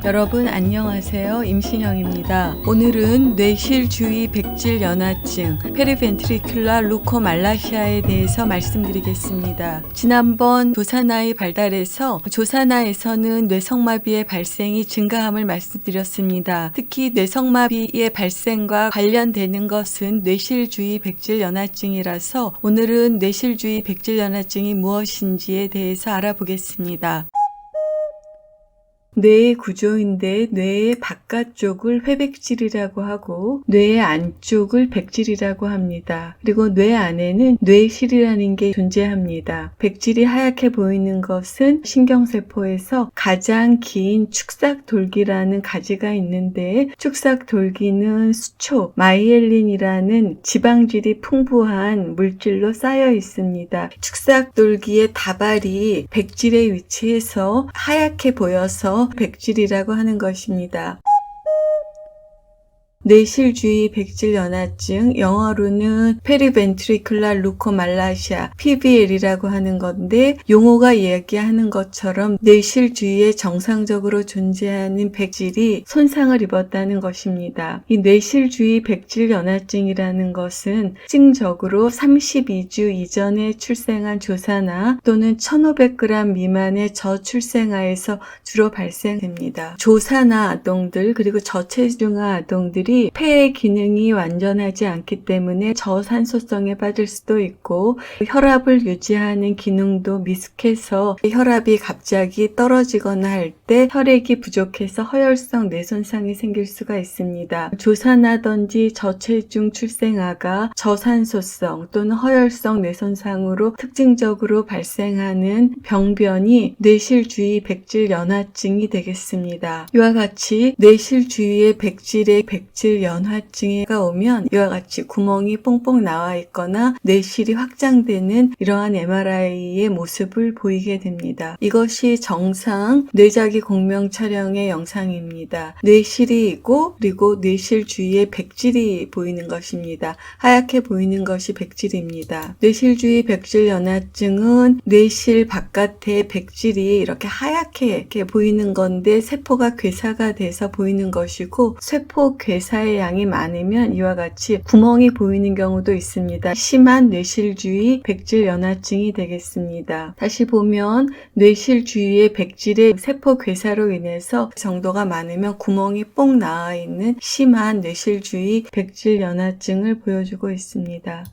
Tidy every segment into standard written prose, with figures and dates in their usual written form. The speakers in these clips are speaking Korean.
여러분 안녕하세요. 임신영입니다. 오늘은 뇌실주의 백질연화증 페리벤트리큘라 루코말라시아에 대해서 말씀드리겠습니다. 지난번 조사나의 발달에서 조사나에서는 뇌성마비의 발생이 증가함을 말씀드렸습니다. 특히 뇌성마비의 발생과 관련되는 것은 뇌실주의 백질연화증이라서 오늘은 뇌실주의 백질연화증이 무엇인지에 대해서 알아보겠습니다. 뇌의 구조인데 뇌의 바깥쪽을 회백질이라고 하고 뇌의 안쪽을 백질이라고 합니다. 그리고 뇌 안에는 뇌실이라는 게 존재합니다. 백질이 하얗게 보이는 것은 신경세포에서 가장 긴 축삭돌기라는 가지가 있는데 축삭돌기는 수초, 마이엘린이라는 지방질이 풍부한 물질로 쌓여 있습니다. 축삭돌기의 다발이 백질에 위치해서 하얗게 보여서 백질이라고 하는 것입니다. 뇌실주의 백질연화증, 영어로는 페리벤트리큘라 루코말라시아, PVL이라고 하는 건데 용어가 이야기하는 것처럼 뇌실주위에 정상적으로 존재하는 백질이 손상을 입었다는 것입니다. 이 뇌실주의 백질연화증이라는 것은 특징적으로 32주 이전에 출생한 조사나 또는 1500g 미만의 저출생아에서 주로 발생됩니다. 조사나 아동들 그리고 저체중아 아동들이 폐의 기능이 완전하지 않기 때문에 저산소성에 빠질 수도 있고 혈압을 유지하는 기능도 미숙해서 혈압이 갑자기 떨어지거나 할 때 혈액이 부족해서 허혈성 뇌손상이 생길 수가 있습니다. 조산하든지 저체중 출생아가 저산소성 또는 허혈성 뇌손상으로 특징적으로 발생하는 병변이 뇌실주의 백질연화증이 되겠습니다. 이와 같이 뇌실주위의 백질의 백질연화증이가 오면 이와 같이 구멍이 뽕뽕 나와 있거나 뇌실이 확장되는 이러한 MRI의 모습을 보이게 됩니다. 이것이 정상 뇌자기 공명 촬영의 영상입니다. 뇌실이 있고 그리고 뇌실 주위에 백질이 보이는 것입니다. 하얗게 보이는 것이 백질입니다. 뇌실주의 백질연화증은 뇌실 바깥에 백질이 이렇게 하얗게 이렇게 보이는 건데 세포가 괴사가 돼서 보이는 것이고 세포 괴사의 양이 많으면 이와 같이 구멍이 보이는 경우도 있습니다. 심한 뇌실주의 백질연화증이 되겠습니다. 다시 보면 뇌실 주위의 백질의 세포 괴사로 인해서 정도가 많으면 구멍이 뽕 나와 있는 심한 뇌실주의 백질연화증을 보여주고 있습니다.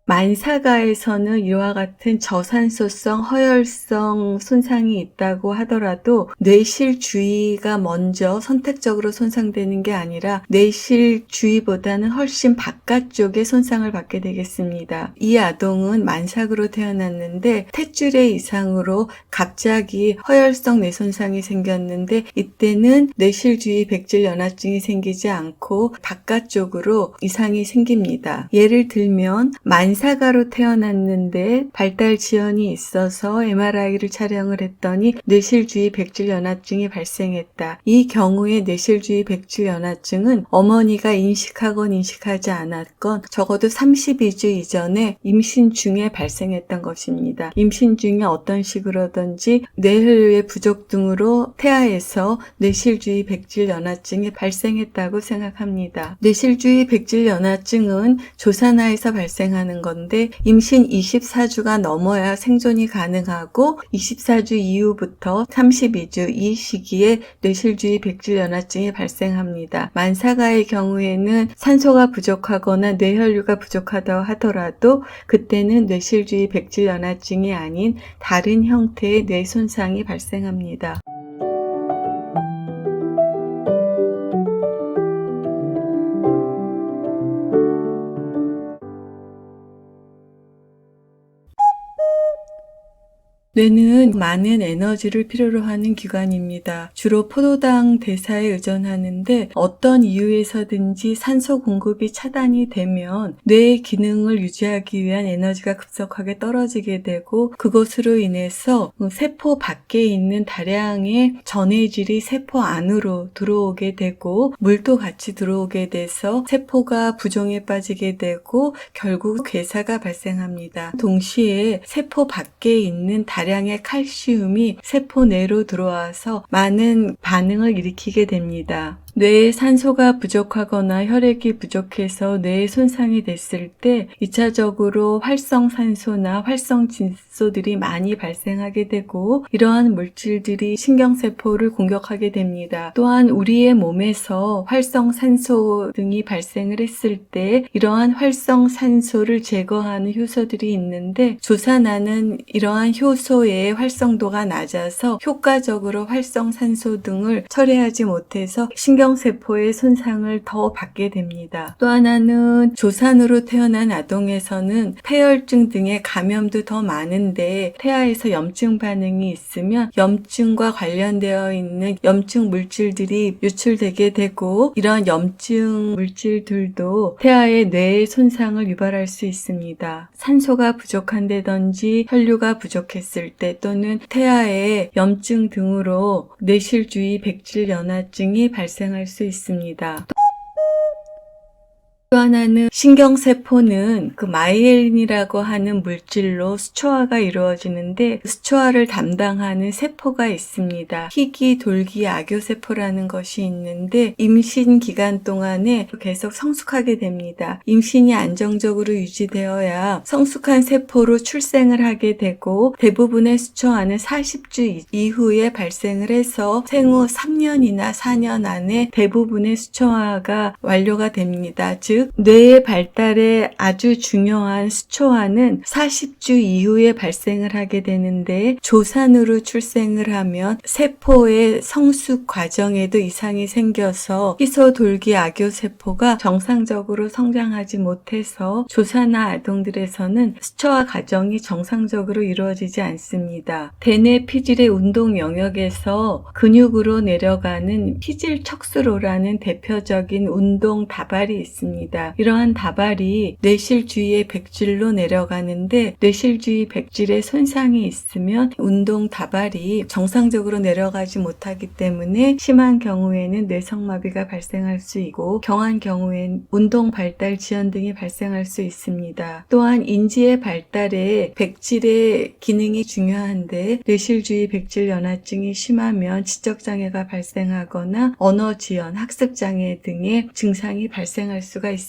만사가에서는 이와 같은 저산소성 허혈성 손상이 있다고 하더라도 뇌실 주위가 먼저 선택적으로 손상되는 게 아니라 뇌실 주위보다는 훨씬 바깥쪽에 손상을 받게 되겠습니다. 이 아동은 만삭으로 태어났는데 탯줄의 이상으로 갑자기 허혈성 뇌손상이 생겼는데 이때는 뇌실 주위 백질연화증이 생기지 않고 바깥쪽으로 이상이 생깁니다. 예를 들면 만사가로 태어났는데 발달 지연이 있어서 MRI를 촬영을 했더니 뇌실주의 백질연화증이 발생했다. 이 경우에 뇌실주의 백질연화증은 어머니가 인식하건 인식하지 않았건 적어도 32주 이전에 임신 중에 발생했던 것입니다. 임신 중에 어떤 식으로든지 뇌혈류의 부족 등으로 태아에서 뇌실주의 백질연화증이 발생했다고 생각합니다. 뇌실주의 백질연화증은 조산아에서 발생하는 건데 임신 24주가 넘어야 생존이 가능하고 24주 이후부터 32주 이 시기에 뇌실주의 백질연화증이 발생합니다. 만사가의 경우에는 산소가 부족하거나 뇌혈류가 부족하다고 하더라도 그때는 뇌실주의 백질연화증이 아닌 다른 형태의 뇌손상이 발생합니다. 뇌는 많은 에너지를 필요로 하는 기관입니다. 주로 포도당 대사에 의존하는데 어떤 이유에서든지 산소 공급이 차단이 되면 뇌의 기능을 유지하기 위한 에너지가 급속하게 떨어지게 되고 그것으로 인해서 세포 밖에 있는 다량의 전해질이 세포 안으로 들어오게 되고 물도 같이 들어오게 돼서 세포가 부종에 빠지게 되고 결국 괴사가 발생합니다. 동시에 세포 밖에 있는 다량 다량의 칼슘이 세포 내로 들어와서 많은 반응을 일으키게 됩니다. 뇌에 산소가 부족하거나 혈액이 부족해서 뇌에 손상이 됐을 때 2차적으로 활성산소나 활성질소들이 많이 발생하게 되고 이러한 물질들이 신경세포를 공격하게 됩니다. 또한 우리의 몸에서 활성산소 등이 발생을 했을 때 이러한 활성산소를 제거하는 효소들이 있는데 조산화는 이러한 효소의 활성도가 낮아서 효과적으로 활성산소 등을 처리하지 못해서 신경세포의 손상을 더 받게 됩니다. 또 하나는 조산으로 태어난 아동에서는 폐혈증 등의 감염도 더 많은데 태아에서 염증 반응이 있으면 염증과 관련되어 있는 염증 물질들이 유출되게 되고 이러한 염증 물질들도 태아의 뇌의 손상을 유발할 수 있습니다. 산소가 부족한다든지 혈류가 부족했을 때 또는 태아의 염증 등으로 뇌실주의 백질연화증이 발생할 수 있습니다. 또 하나는 신경세포는 그 마이엘린이라고 하는 물질로 수초화가 이루어지는데 수초화를 담당하는 세포가 있습니다. 희귀 돌기 악요세포라는 것이 있는데 임신 기간 동안에 계속 성숙하게 됩니다. 임신이 안정적으로 유지되어야 성숙한 세포로 출생을 하게 되고 대부분의 수초화는 40주 이후에 발생을 해서 생후 3년이나 4년 안에 대부분의 수초화가 완료가 됩니다. 즉 뇌의 발달에 아주 중요한 수초화는 40주 이후에 발생을 하게 되는데 조산으로 출생을 하면 세포의 성숙 과정에도 이상이 생겨서 희소돌기 악요세포가 정상적으로 성장하지 못해서 조산화 아동들에서는 수초화 과정이 정상적으로 이루어지지 않습니다. 대뇌 피질의 운동 영역에서 근육으로 내려가는 피질 척수로라는 대표적인 운동 다발이 있습니다. 이러한 다발이 뇌실 주위의 백질로 내려가는데 뇌실 주위 백질에 손상이 있으면 운동 다발이 정상적으로 내려가지 못하기 때문에 심한 경우에는 뇌성마비가 발생할 수 있고 경한 경우엔 운동 발달 지연 등이 발생할 수 있습니다. 또한 인지의 발달에 백질의 기능이 중요한데 뇌실 주위 백질 연화증이 심하면 지적장애가 발생하거나 언어 지연, 학습장애 등의 증상이 발생할 수가 있습니다.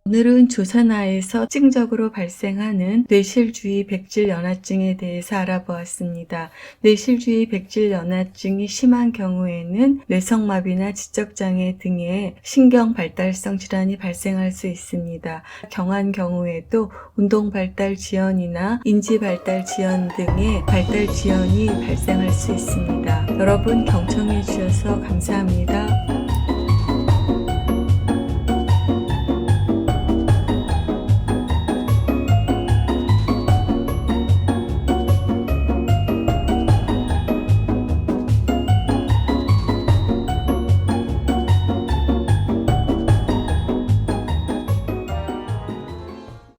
오늘은 조산화에서 특징적으로 발생하는 뇌실주위 백질연화증에 대해서 알아보았습니다. 뇌실주위 백질연화증이 심한 경우에는 뇌성마비나 지적장애 등의 신경발달성 질환이 발생할 수 있습니다. 경한 경우에도 운동발달 지연이나 인지발달 지연 등의 발달 지연이 발생할 수 있습니다. 여러분 경청해 주셔서 감사합니다.